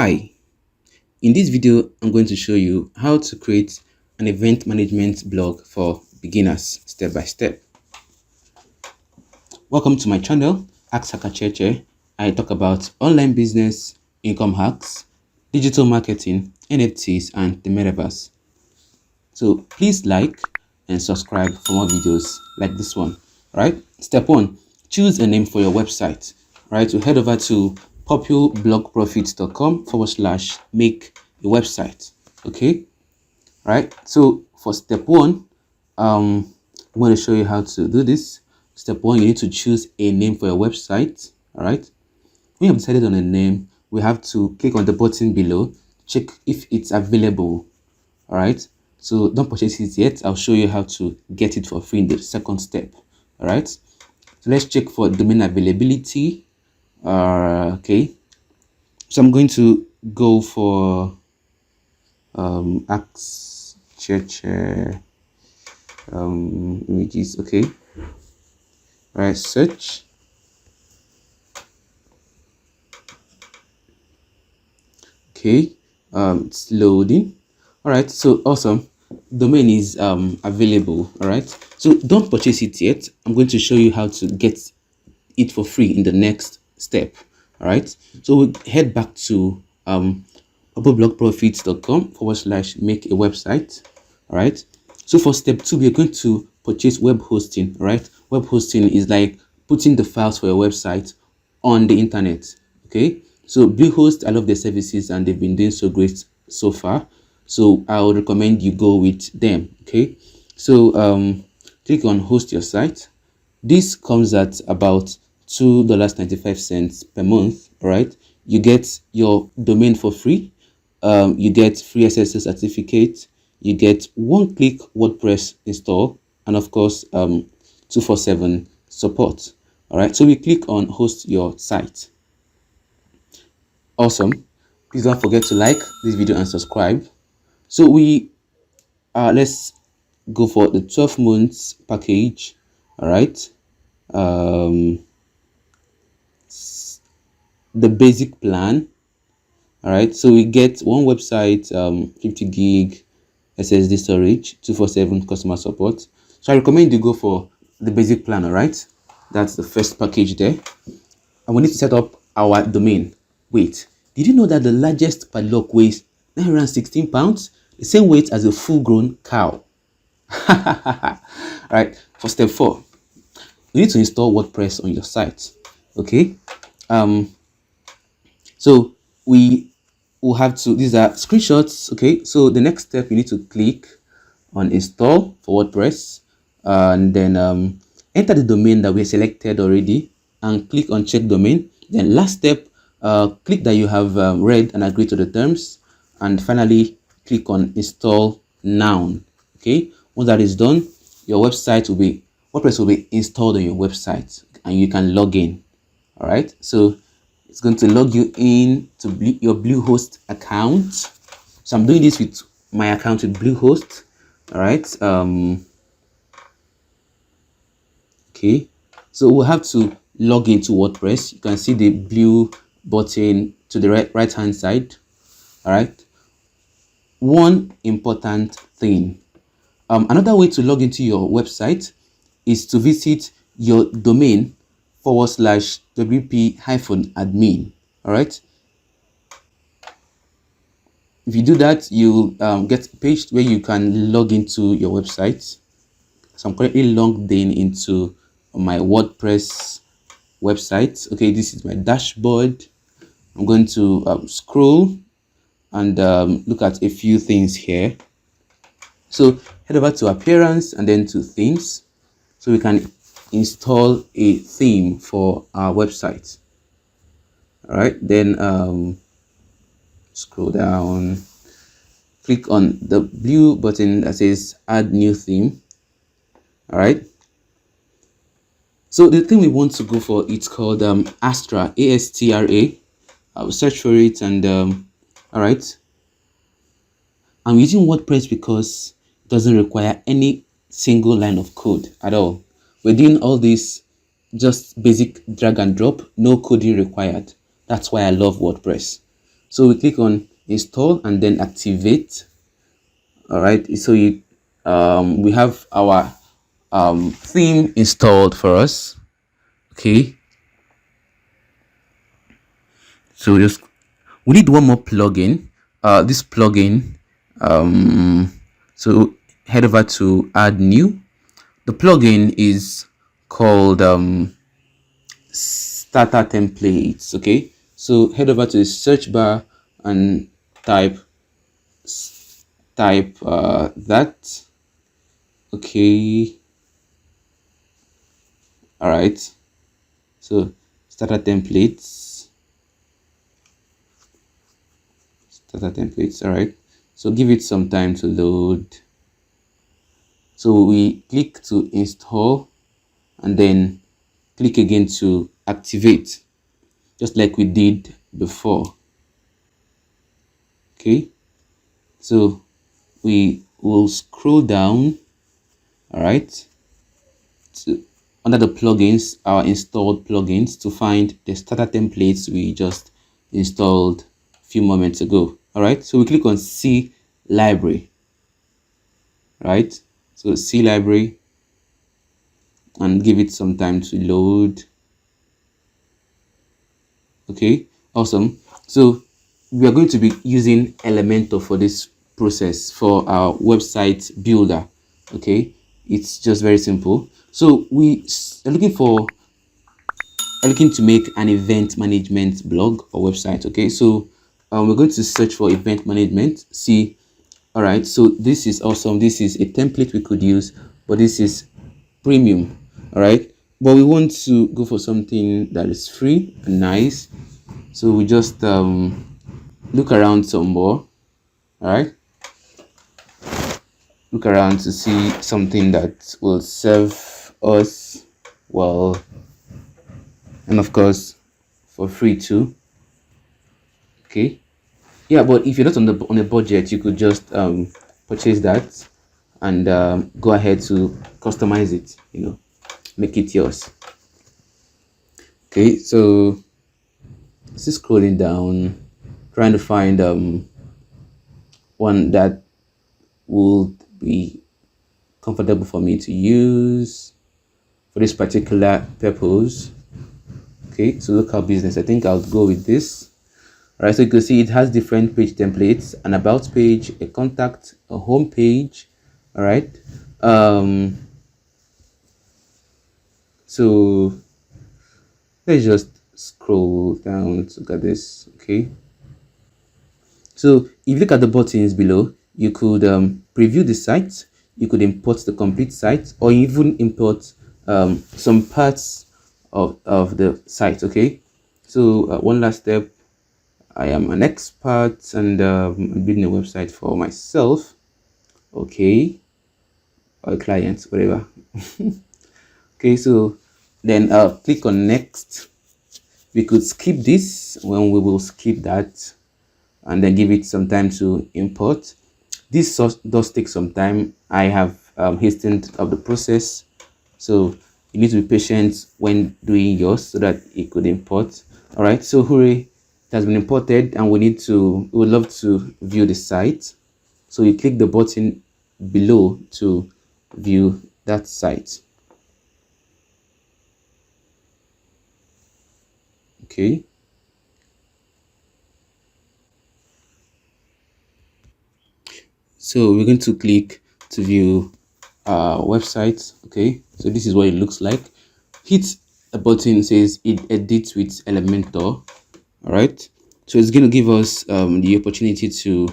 Hi, in this video, I'm going to show you how to create an event management blog for beginners step by step. Welcome to my channel, Ask Cheche. I talk about online business, income hacks, digital marketing, NFTs, and the metaverse. So please like and subscribe for more videos like this one. Right? Step 1, choose a name for your website. Right? So head over to populblogprofits.com/make a website. Okay, right? So for step 1, I'm going to show you how to do this. Step 1, you need to choose a name for your website. All right, when you have decided on a name, we have to click on the button below, check if it's available. All right, so don't purchase it yet. I'll show you how to get it for free in the second step. All right, so let's check for domain availability. Okay, so I'm going to go for Ask Cheche images. Okay, all right, search. Okay, it's loading. All right, so awesome, domain is available. All right, so don't purchase it yet. I'm going to show you how to get it for free in the next step. All right, so we head back to populblogprofits.com/make a website. All right, so for step 2, we're going to purchase web hosting. All right, web hosting is like putting the files for your website on the internet. Okay, so Bluehost, I love their services and they've been doing so great so far, so I would recommend you go with them. Okay, so click on host your site. This comes at about $2.95 per month. All right, you get your domain for free. You get free SSL certificate, you get one-click WordPress install, and of course 247 support. All right, so we click on host your site. Awesome, please don't forget to like this video and subscribe. So we let's go for the 12 months package. All right, the basic plan. All right, so we get one website, 50 gig SSD storage, 247 customer support. So I recommend you go for the basic plan. All right, that's the first package there, and we need to set up our domain. Wait, did you know that the largest padlock weighs 916 pounds, the same weight as a full-grown cow? All right, for step 4, you need to install WordPress on your site. Okay, so we will have to, these are screenshots. Okay, so the next step, you need to click on install for WordPress, and then enter the domain that we selected already and click on check domain. Then last step, click that you have read and agreed to the terms, and finally click on install now. Okay, once that is done, your website will be, WordPress will be installed on your website and you can log in. All right, so it's going to log you in to your Bluehost account. So I'm doing this with my account with Bluehost. All right, okay, so we'll have to log into WordPress. You can see the blue button to the right hand side. All right, one important thing, another way to log into your website is to visit your domain /wp-admin. all right, if you do that, you get a page where you can log into your website. So I'm currently logged in into my WordPress website. Okay, this is my dashboard. I'm going to scroll and look at a few things here. So head over to appearance and then to themes, so we can install a theme for our website. All right, then scroll down, click on the blue button that says add new theme. All right, so the thing we want to go for, it's called Astra, ASTRA. I'll search for it, and all right, I'm using WordPress because it doesn't require any single line of code at all. We're doing all this just basic drag and drop, no coding required. That's why I love WordPress. So we click on install and then activate. All right, so we have our theme installed for us. Okay, so just we need one more plugin. This plugin, so head over to add new. The plugin is called starter templates. Okay, so head over to the search bar and type that. Okay, all right, so starter templates, all right, so give it some time to load. So we click to install and then click again to activate, just like we did before. Okay, so we will scroll down, all right, to under the plugins, our installed plugins, to find the starter templates we just installed a few moments ago. All right, so we click on C library, right? So C library and give it some time to load. Okay, awesome. So we are going to be using Elementor for this process for our website builder. Okay, it's just very simple. So we are looking to make an event management blog or website. Okay, so we're going to search for event management. See, all right, so this is awesome. This is a template we could use, but this is premium. All right, but we want to go for something that is free and nice. So we just look around some more. All right, look around to see something that will serve us well, and of course for free too. Okay, yeah, but if you're not on a budget, you could just purchase that and go ahead to customize it, make it yours. Okay, so just scrolling down, trying to find one that would be comfortable for me to use for this particular purpose. Okay, so local business, I think I'll go with this. All right, so you can see it has different page templates: an about page, a contact, a home page. All right, so let's just scroll down to look at this. Okay, so if you look at the buttons below, you could preview the site, you could import the complete site, or even import some parts of the site. Okay, so one last step: I am an expert and I'm building a website for myself. Okay, or a client, whatever. Okay, so then click on next. We could skip this when we will skip that, and then give it some time to import. This does take some time. I have hastened up the process, so you need to be patient when doing yours so that it could import. All right, so hooray, it has been imported, and we would love to view the site. So you click the button below to view that site. Okay, so we're going to click to view website. Okay, so this is what it looks like. Hit a button says it edits with Elementor. All right, so it's going to give us the opportunity to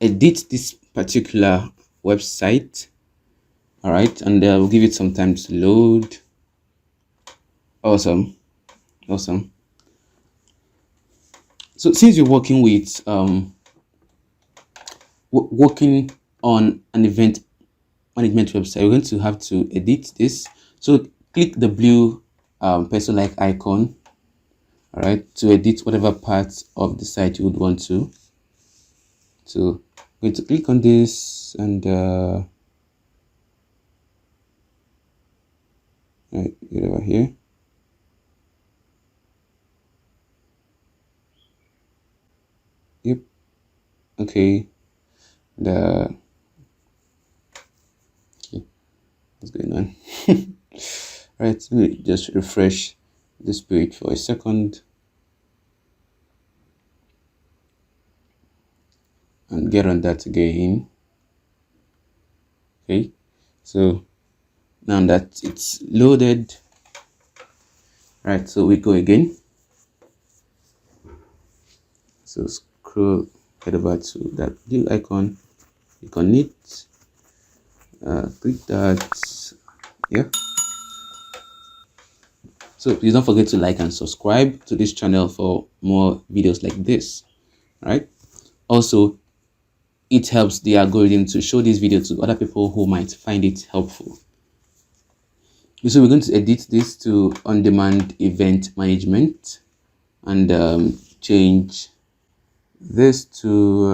edit this particular website. All right, and we'll give it some time to load. Awesome. So since you're working with working on an event management website, you're going to have to edit this. So click the blue pencil like icon, all right, to edit whatever parts of the site you would want to. So I'm going to click on this and get over here. Okay, the okay, what's going on? All right, let me just refresh this page for a second and get on that again. Okay, so now that it's loaded, right, so we go again. So scroll, head over to that little icon, click on it, click that, yeah. So please don't forget to like and subscribe to this channel for more videos like this. All right, also it helps the algorithm to show this video to other people who might find it helpful. So we're going to edit this to on-demand event management and change this to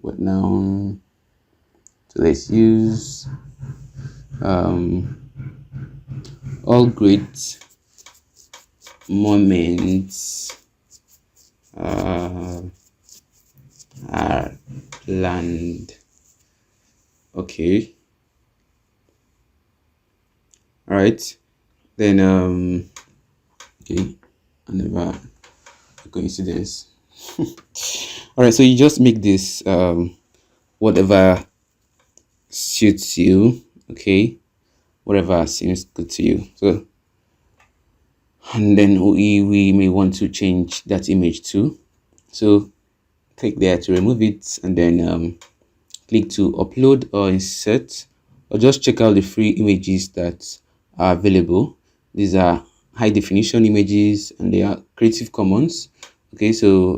what now? So let's use all great moments are planned. Okay. All right. Then okay, another coincidence. All right, so you just make this whatever suits you. Okay, whatever seems good to you. So, and then we may want to change that image too. So click there to remove it, and then click to upload or insert, or just check out the free images that are available. These are high definition images and they are Creative Commons. Okay, so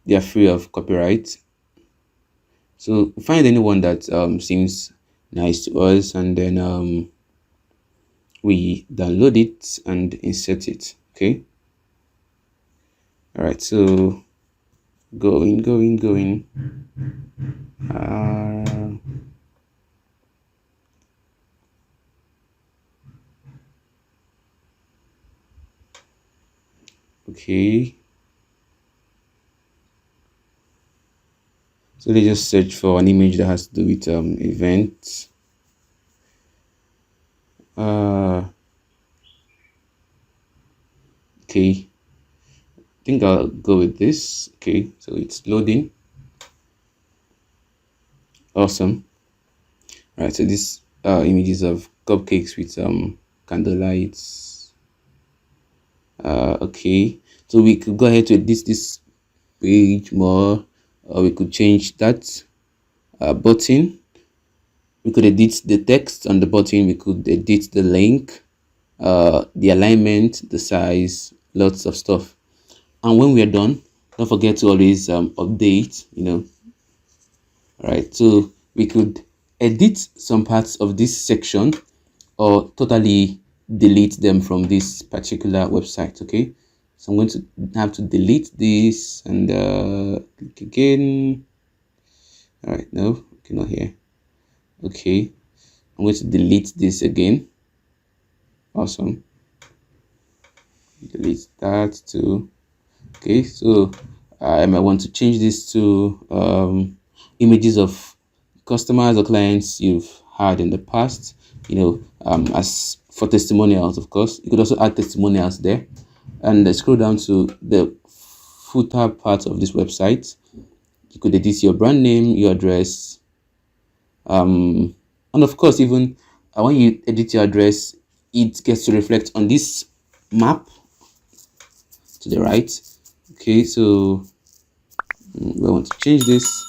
they are free of copyright. So find anyone that seems nice to us, and then we download it and insert it. Okay, all right, so going okay, so they just search for an image that has to do with event. Okay, I think I'll go with this. Okay, so it's loading. Awesome. All right, so this images of cupcakes with candlelights. Okay, so we could go ahead to edit this page more, or we could change that button. We could edit the text on the button. We could edit the link, the alignment, the size, lots of stuff. And when we are done, don't forget to always update, all right, so we could edit some parts of this section or totally delete them from this particular website. Okay, so I'm going to have to delete this and click again. All right, no, okay, not here. Okay, I'm going to delete this again. Awesome, delete that too. Okay, so I might want to change this to images of customers or clients you've had in the past, as for testimonials. Of course, you could also add testimonials there, and scroll down to the footer part of this website. You could edit your brand name, your address, and of course, even when you edit your address, it gets to reflect on this map to the right. Okay, so we want to change this.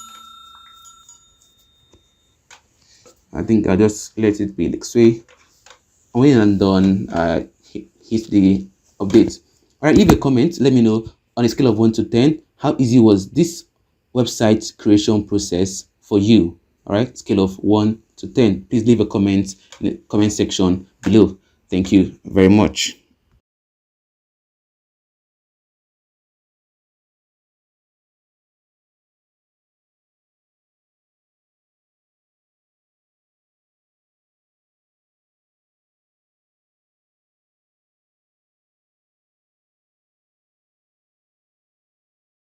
I think I'll just let it be this way. And when I'm done, hit the update. All right, leave a comment. Let me know on a scale of 1 to 10, how easy was this website creation process for you? All right, scale of 1 to 10. Please leave a comment in the comment section below. Thank you very much.